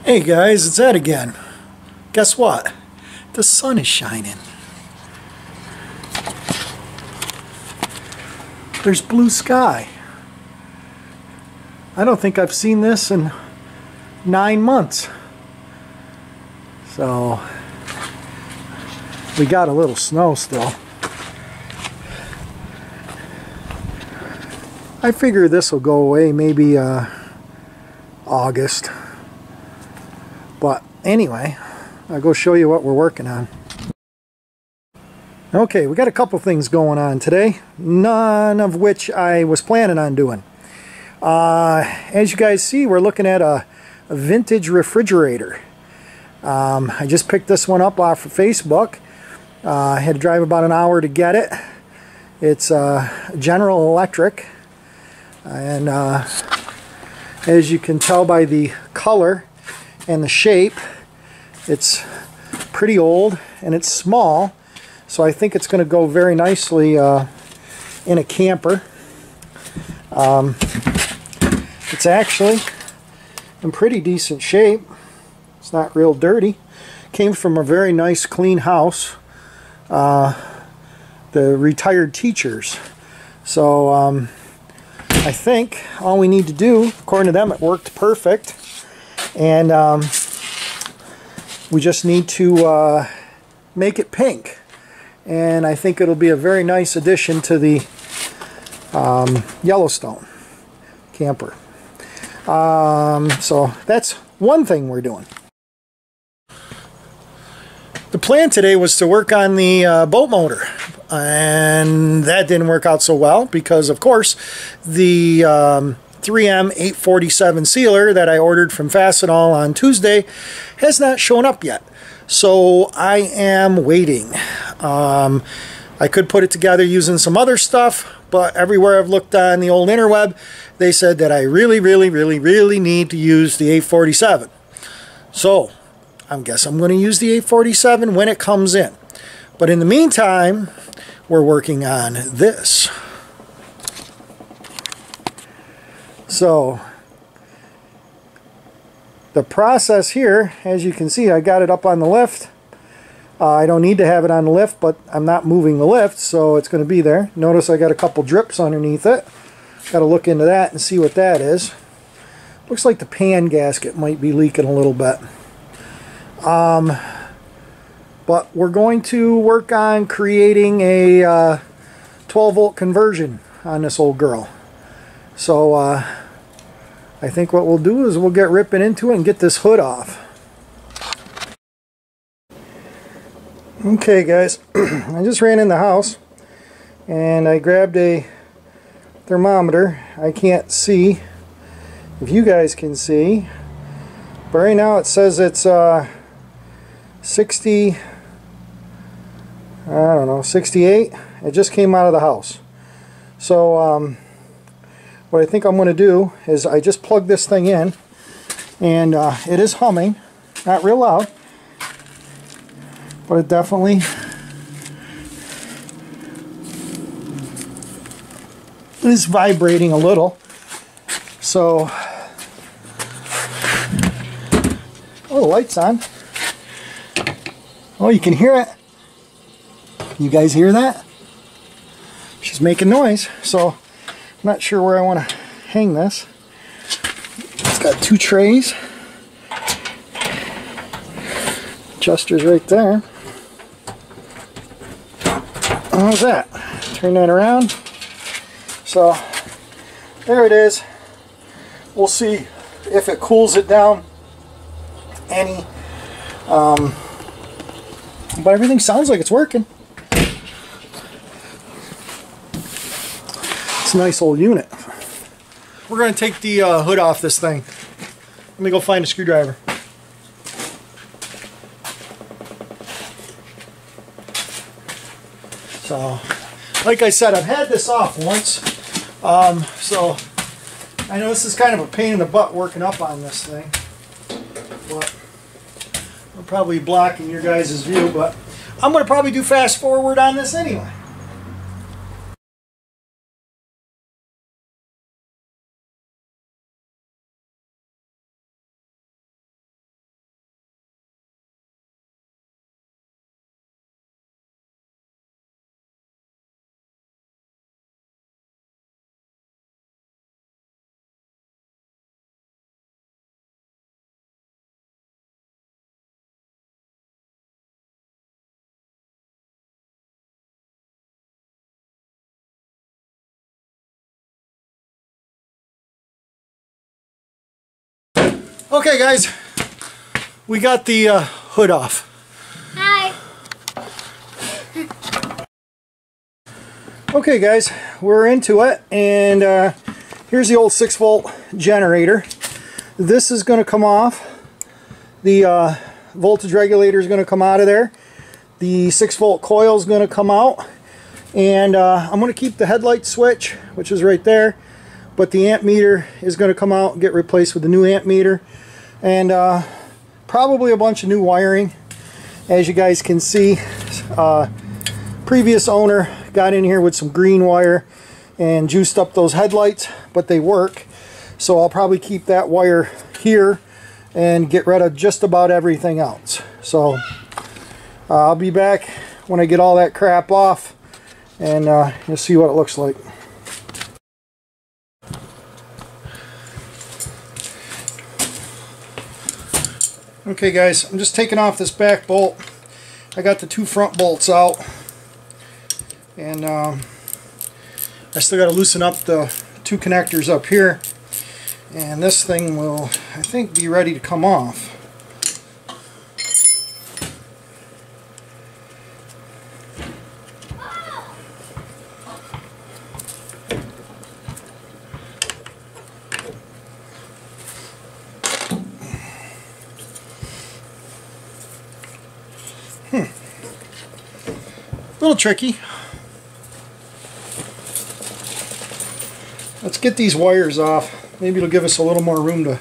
Hey guys, it's Ed again. Guess what? The sun is shining. There's blue sky. I don't think I've seen this in 9 months. So we got a little snow still. I figure this will go away maybe August. But anyway, I'll go show you what we're working on. Okay, we got a couple things going on today, none of which I was planning on doing. As you guys see, we're looking at a vintage refrigerator. I just picked this one up off of Facebook. I had to drive about an hour to get it. It's General Electric, and as you can tell by the color and the shape, it's pretty old and it's small, so I think it's going to go very nicely in a camper. It's actually in pretty decent shape. It's not real dirty. Came from a very nice clean house, the retired teachers. So I think all we need to do, according to them, it worked perfect. And we just need to make it pink, and I think it'll be a very nice addition to the Yellowstone camper. So that's one thing we're doing. The plan today was to work on the boat motor, and that didn't work out so well because, of course, the 3M 847 sealer that I ordered from Farmall on Tuesday has not shown up yet. So I am waiting. I could put it together using some other stuff, but everywhere I've looked on the old interweb, they said that I really need to use the 847. So I guess I'm going to use the 847 when it comes in. But in the meantime, we're working on this. So the process here, as you can see, I got it up on the lift. I don't need to have it on the lift, but I'm not moving the lift, so it's going to be there. Notice I got a couple drips underneath it. Got to look into that and see what that is. Looks like the pan gasket might be leaking a little bit. But we're going to work on creating a 12-volt conversion on this old girl. So I think what we'll do is we'll get ripping into it and get this hood off. Okay guys, I just ran in the house and I grabbed a thermometer. I can't see if you guys can see, but right now it says it's 60, I don't know, 68. It just came out of the house. So what I think I'm going to do is I just plug this thing in, and it is humming, not real loud, but it definitely is vibrating a little. So, oh, the light's on. Oh, you can hear it. You guys hear that? She's making noise, so I'm not sure where I want to hang this. It's got 2 trays. Adjuster's right there. How's that? Turn that around. So there it is. We'll see if it cools it down any. But everything sounds like it's working. It's a nice old unit. We're going to take the hood off this thing. Let me go find a screwdriver. So, like I said, I've had this off once. So, I know this is kind of a pain in the butt working up on this thing. But I'm probably blocking your guys' view, but I'm going to probably do fast forward on this anyway. Okay guys, we got the hood off. Hi. Okay guys, we're into it, and here's the old 6-volt generator. This is going to come off. The voltage regulator is going to come out of there. The 6-volt coil is going to come out, and I'm going to keep the headlight switch, which is right there, but the amp meter is going to come out and get replaced with the new amp meter, and probably a bunch of new wiring. As you guys can see, previous owner got in here with some green wire and juiced up those headlights, but they work, so I'll probably keep that wire here and get rid of just about everything else. So I'll be back when I get all that crap off, and you'll see what it looks like. Okay guys, I'm just taking off this back bolt. I got the 2 front bolts out, and I still got to loosen up the 2 connectors up here, and this thing will, I think, be ready to come off. A little tricky. Let's get these wires off. Maybe it'll give us a little more room to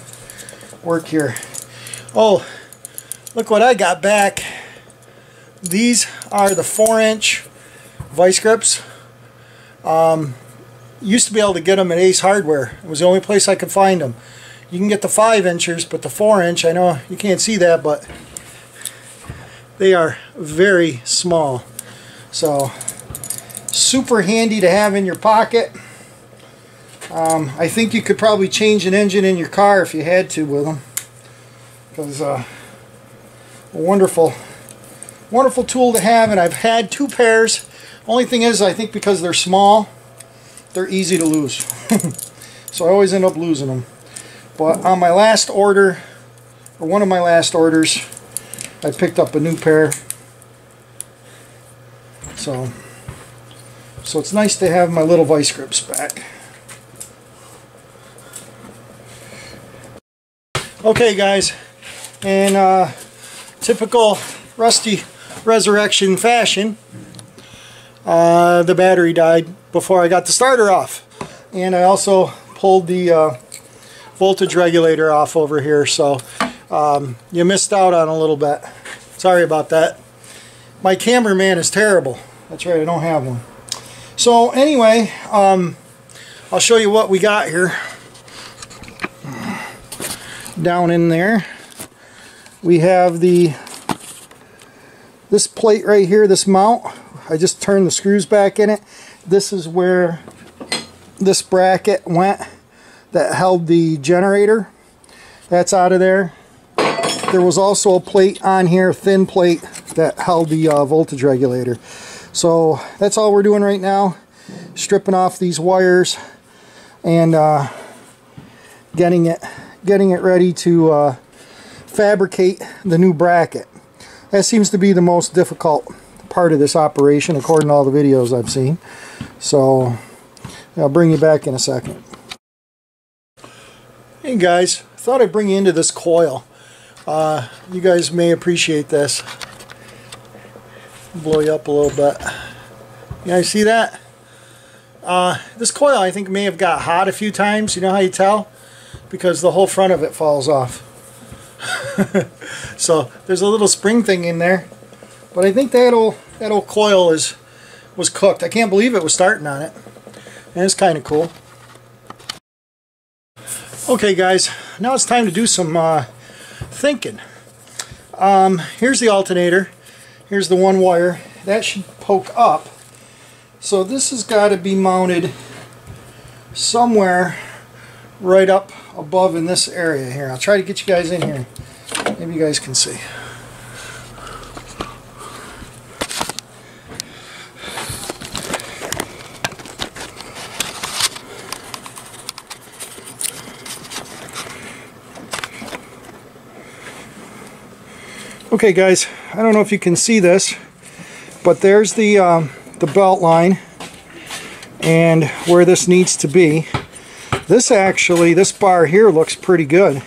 work here. Oh, look what I got back. These are the 4-inch vice grips. Used to be able to get them at Ace Hardware. It was the only place I could find them. You can get the 5-inchers, but the 4-inch, I know you can't see that, but they are very small. So, super handy to have in your pocket. I think you could probably change an engine in your car if you had to with them, because a wonderful tool to have. And I've had 2 pairs. Only thing is, I think because they're small, they're easy to lose. So I always end up losing them. But on my last order, or one of my last orders, I picked up a new pair. So it's nice to have my little vice grips back. Okay guys, in typical Rusty Resurrection fashion, the battery died before I got the starter off, and I also pulled the voltage regulator off over here, so you missed out on a little bit. Sorry about that. My cameraman is terrible. That's right, I don't have one. So anyway, I'll show you what we got here. Down in there we have this plate right here, this mount. I just turned the screws back in it. This is where this bracket went that held the generator. That's out of there. There was also a plate on here, thin plate, that held the voltage regulator. So that's all we're doing right now, stripping off these wires and getting it ready to fabricate the new bracket. That seems to be the most difficult part of this operation, according to all the videos I've seen. So I'll bring you back in a second. Hey guys, I thought I'd bring you into this coil. You guys may appreciate this. Blow you up a little bit. You guys see that? This coil, I think, may have got hot a few times. You know how you tell? Because the whole front of it falls off. So there's a little spring thing in there, but I think that old coil was cooked. I can't believe it was starting on it, and it's kind of cool. Okay guys, now it's time to do some thinking. Here's the alternator. Here's the one wire. That should poke up. So this has got to be mounted somewhere right up above in this area here. I'll try to get you guys in here. Maybe you guys can see. Okay guys, I don't know if you can see this, but there's the belt line and where this needs to be. This bar here looks pretty good.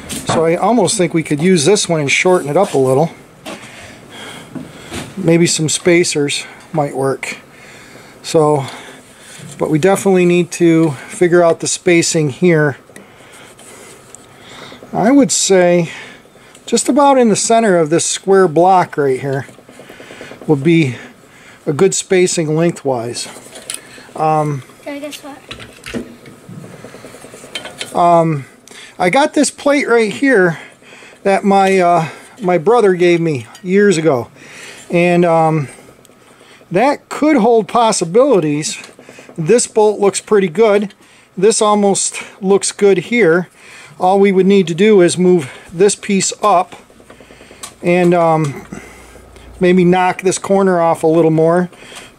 So I almost think we could use this one and shorten it up a little. Maybe some spacers might work. So, but we definitely need to figure out the spacing here. I would say just about in the center of this square block right here would be a good spacing lengthwise. Guess what? I got this plate right here that my brother gave me years ago, and that could hold possibilities. This bolt looks pretty good. This almost looks good here. All we would need to do is move this piece up and maybe knock this corner off a little more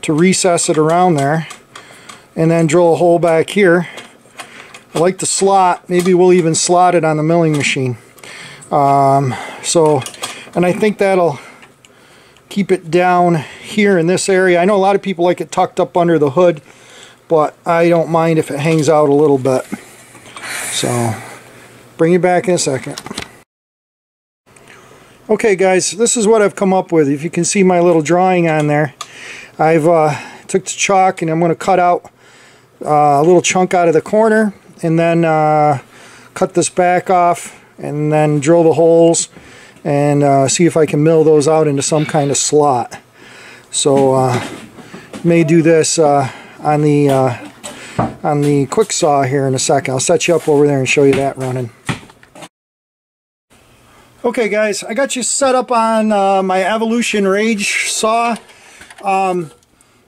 to recess it around there, and then drill a hole back here. I like the slot. Maybe we'll even slot it on the milling machine. And I think that'll keep it down here in this area. I know a lot of people like it tucked up under the hood, but I don't mind if it hangs out a little bit. So, bring you back in a second. Okay guys, this is what I've come up with. If you can see my little drawing on there, I've took the chalk and I'm going to cut out a little chunk out of the corner, and then cut this back off, and then drill the holes and see if I can mill those out into some kind of slot. So may do this on the quick saw here in a second. I'll set you up over there and show you that running. Okay guys, I got you set up on my Evolution Rage saw.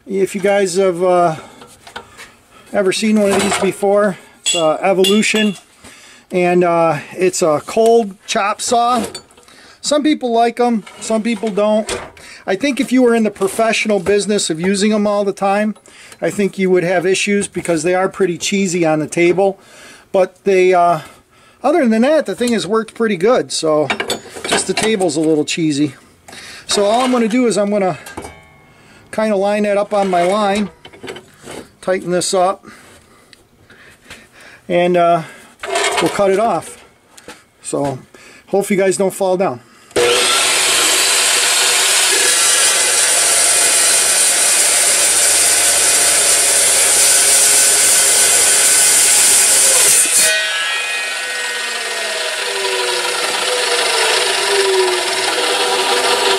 If you guys have ever seen one of these before, it's Evolution, and it's a cold chop saw. Some people like them, some people don't. I think if you were in the professional business of using them all the time, I think you would have issues because they are pretty cheesy on the table. But they, other than that, the thing has worked pretty good. So just the table's a little cheesy. So all I'm going to do is I'm going to kind of line that up on my line, tighten this up, and we'll cut it off. So hope you guys don't fall down.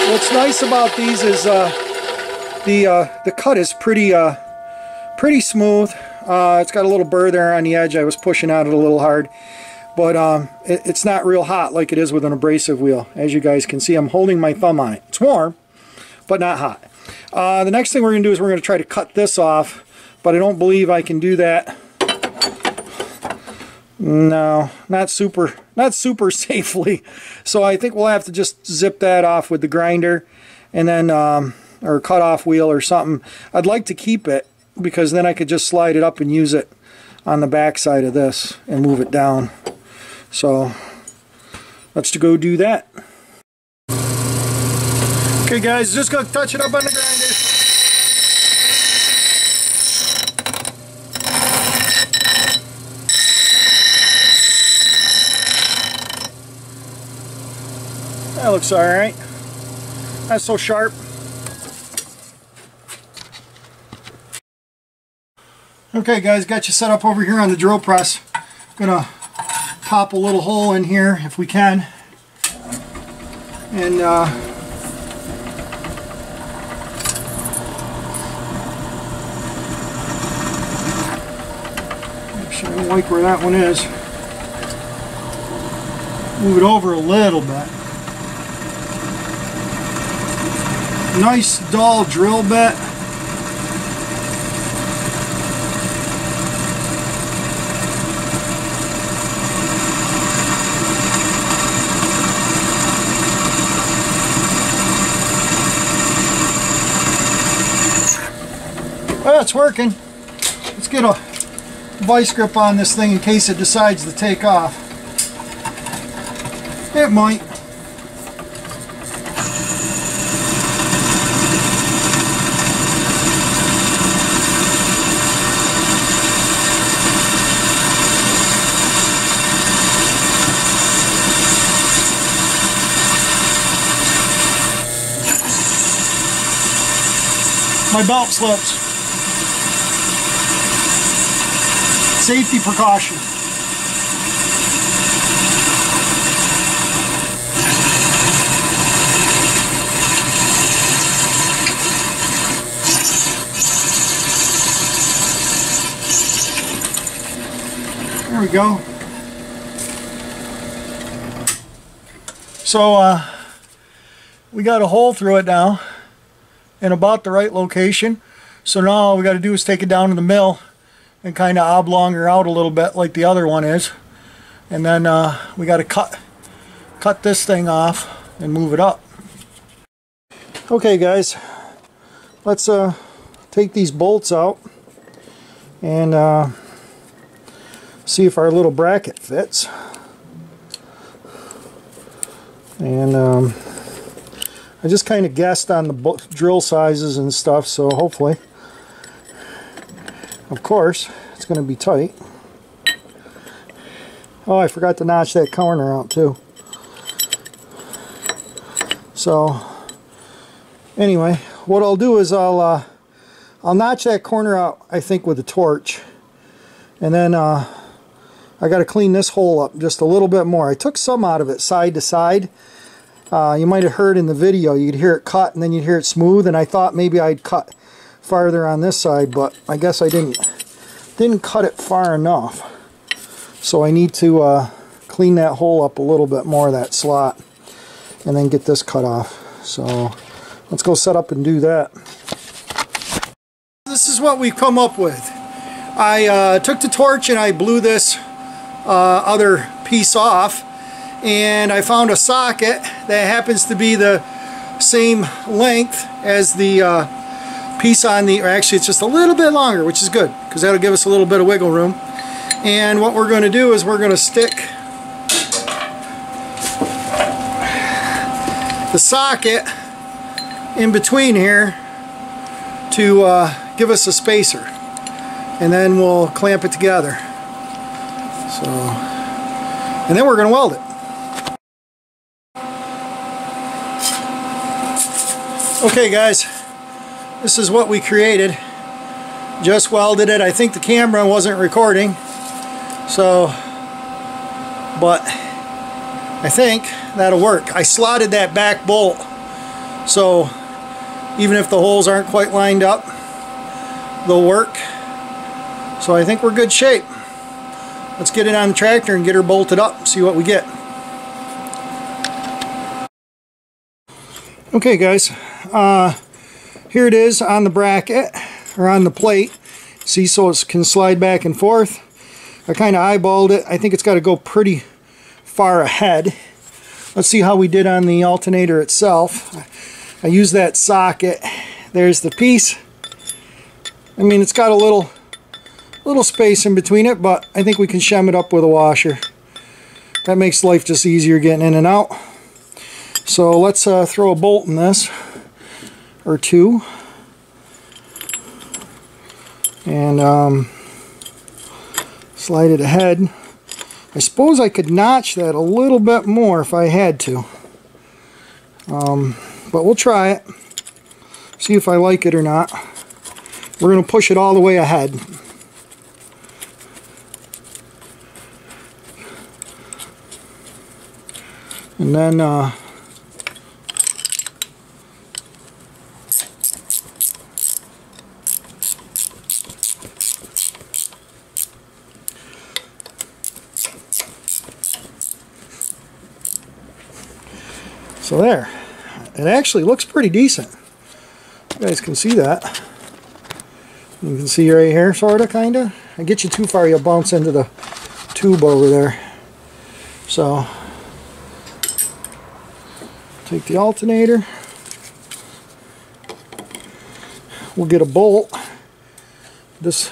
What's nice about these is the cut is pretty smooth. It's got a little burr there on the edge. I was pushing at it a little hard, but it's not real hot like it is with an abrasive wheel. As you guys can see, I'm holding my thumb on it. It's warm, but not hot. The next thing we're going to do is we're going to try to cut this off, but I don't believe I can do that. No, not super safely. So I think we'll have to just zip that off with the grinder, and then or cut off wheel or something. I'd like to keep it because then I could just slide it up and use it on the back side of this and move it down. So let's go do that. Okay guys, just gonna touch it up on the grinder. That looks alright. Not so sharp. Okay guys, got you set up over here on the drill press. Gonna pop a little hole in here if we can. And actually, I don't like where that one is. Move it over a little bit. Nice dull drill bit. Well, it's working. Let's get a vice grip on this thing in case it decides to take off. It might. my belt slips. Safety precaution. There we go. So we got a hole through it now in about the right location. So now all we got to do is take it down to the mill and kind of oblong her out a little bit like the other one is. And then we got to cut this thing off and move it up. Okay guys, let's take these bolts out and see if our little bracket fits. And I just kind of guessed on the drill sizes and stuff, so hopefully, of course, it's going to be tight. Oh, I forgot to notch that corner out too. So anyway, what I'll do is I'll notch that corner out, I think, with a torch, and then I got to clean this hole up just a little bit more. I took some out of it side to side. You might have heard in the video, you'd hear it cut and then you'd hear it smooth, and I thought maybe I'd cut farther on this side, but I guess I didn't cut it far enough. So I need to clean that hole up a little bit more, that slot, and then get this cut off. So let's go set up and do that. This is what we've come up with. I took the torch and I blew this other piece off, and I found a socket that happens to be the same length as the piece on the, or actually it's just a little bit longer, which is good because that'll give us a little bit of wiggle room. And what we're going to do is we're going to stick the socket in between here to give us a spacer, and then we'll clamp it together. So, and then we're going to weld it. Okay guys, this is what we created. Just welded it. I think the camera wasn't recording, so, but I think that'll work. I slotted that back bolt, so even if the holes aren't quite lined up, they'll work. So I think we're good shape. Let's get it on the tractor and get her bolted up and see what we get. Okay guys, here it is on the bracket, or on the plate. See, so it can slide back and forth. I kind of eyeballed it. I think it's got to go pretty far ahead. Let's see how we did on the alternator itself. I used that socket. There's the piece. I mean, it's got a little space in between it, but I think we can shim it up with a washer. That makes life just easier getting in and out. So let's throw a bolt in this, or two, and slide it ahead. I suppose I could notch that a little bit more if I had to, but we'll try it, see if I like it or not. We're going to push it all the way ahead. And then so there. It actually looks pretty decent. You guys can see that. You can see right here, sort of, kind of. I get you too far, you'll bounce into the tube over there. So, take the alternator. We'll get a bolt. This,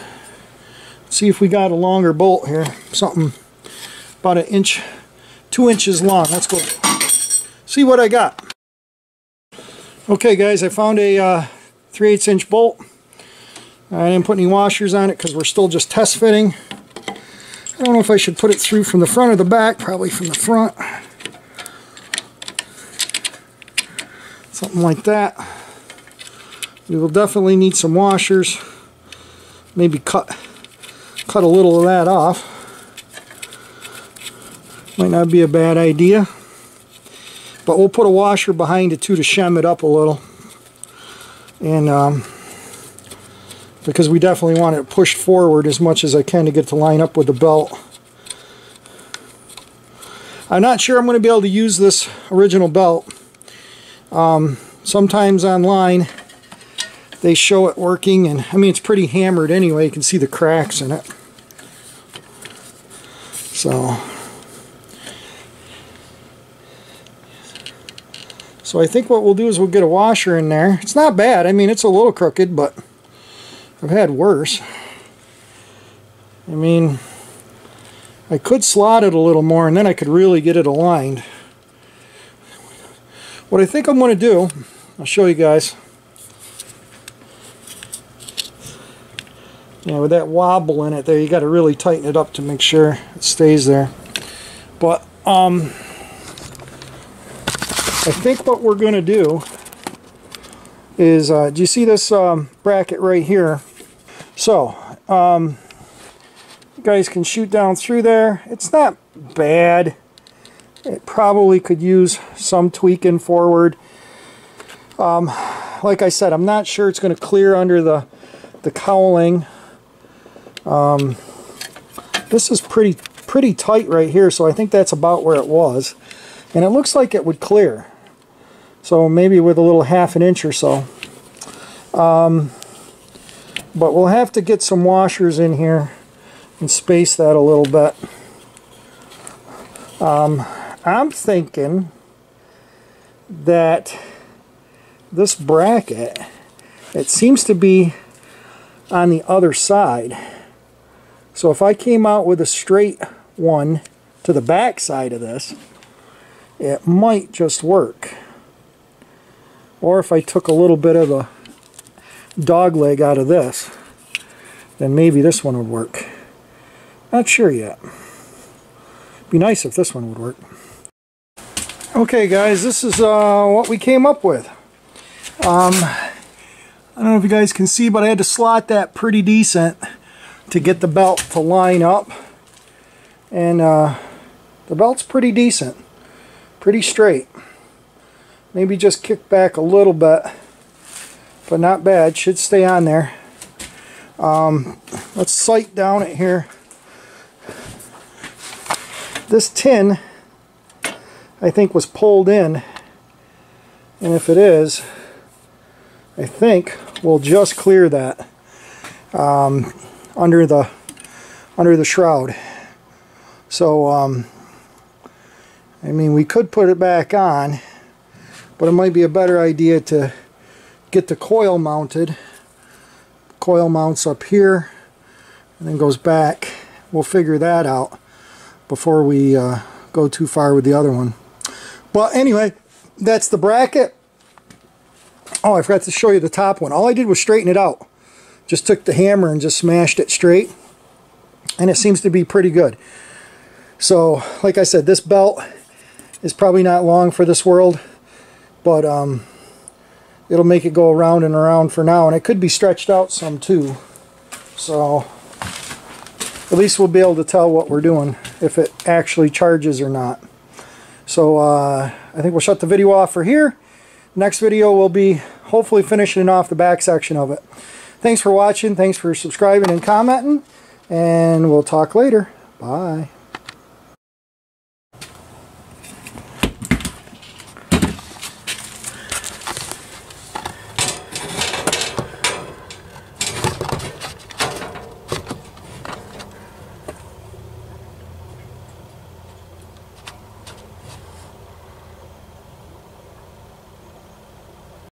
see if we got a longer bolt here. Something about 1 inch, 2 inches long. Let's go see what I got. Okay guys, I found a 3/8 inch bolt. I didn't put any washers on it because we're still just test fitting. I don't know if I should put it through from the front or the back. Probably from the front. Something like that. We will definitely need some washers. Maybe cut a little of that off. Might not be a bad idea. But we'll put a washer behind it too to shem it up a little. And because we definitely want it pushed forward as much as I can to get to line up with the belt. I'm not sure I'm going to be able to use this original belt. Sometimes online they show it working, and I mean it's pretty hammered anyway. You can see the cracks in it. So I think what we'll do is we'll get a washer in there. It's not bad. I mean, it's a little crooked, but I've had worse. I mean, I could slot it a little more and then I could really get it aligned. What I think I'm going to do, I'll show you guys. Yeah, with that wobble in it there, you got to really tighten it up to make sure it stays there. But I think what we're going to do is, do you see this bracket right here? So, you guys can shoot down through there. It's not bad. It probably could use some tweaking forward. Like I said, I'm not sure it's going to clear under the cowling. This is pretty tight right here, so I think that's about where it was. And it looks like it would clear. So maybe with a little ½ inch or so. But we'll have to get some washers in here and space that a little bit. I'm thinking that this bracket, it seems to be on the other side. So if I came out with a straight one to the back side of this, it might just work. Or if I took a little bit of the dog leg out of this, then maybe this one would work. Not sure yet. Be nice if this one would work. Okay guys, this is what we came up with. I don't know if you guys can see, but I had to slot that pretty decent to get the belt to line up. And the belt's pretty decent. Pretty straight. Maybe just kick back a little bit, but not bad. Should stay on there. Let's sight down it here. This tin, I think, was pulled in, and if it is, I think we'll just clear that under the shroud. So I mean, we could put it back on, but it might be a better idea to get the coil mounted. Coil mounts up here and then goes back. We'll figure that out before we go too far with the other one. But anyway, that's the bracket. Oh, I forgot to show you the top one. All I did was straighten it out. Just took the hammer and just smashed it straight, and it seems to be pretty good. So like I said, this belt is probably not long for this world, but it'll make it go around and around for now, and it could be stretched out some too. So at least we'll be able to tell what we're doing, if it actually charges or not. So I think we'll shut the video off for here. Next video will be hopefully finishing off the back section of it. Thanks for watching, thanks for subscribing and commenting, and we'll talk later. Bye.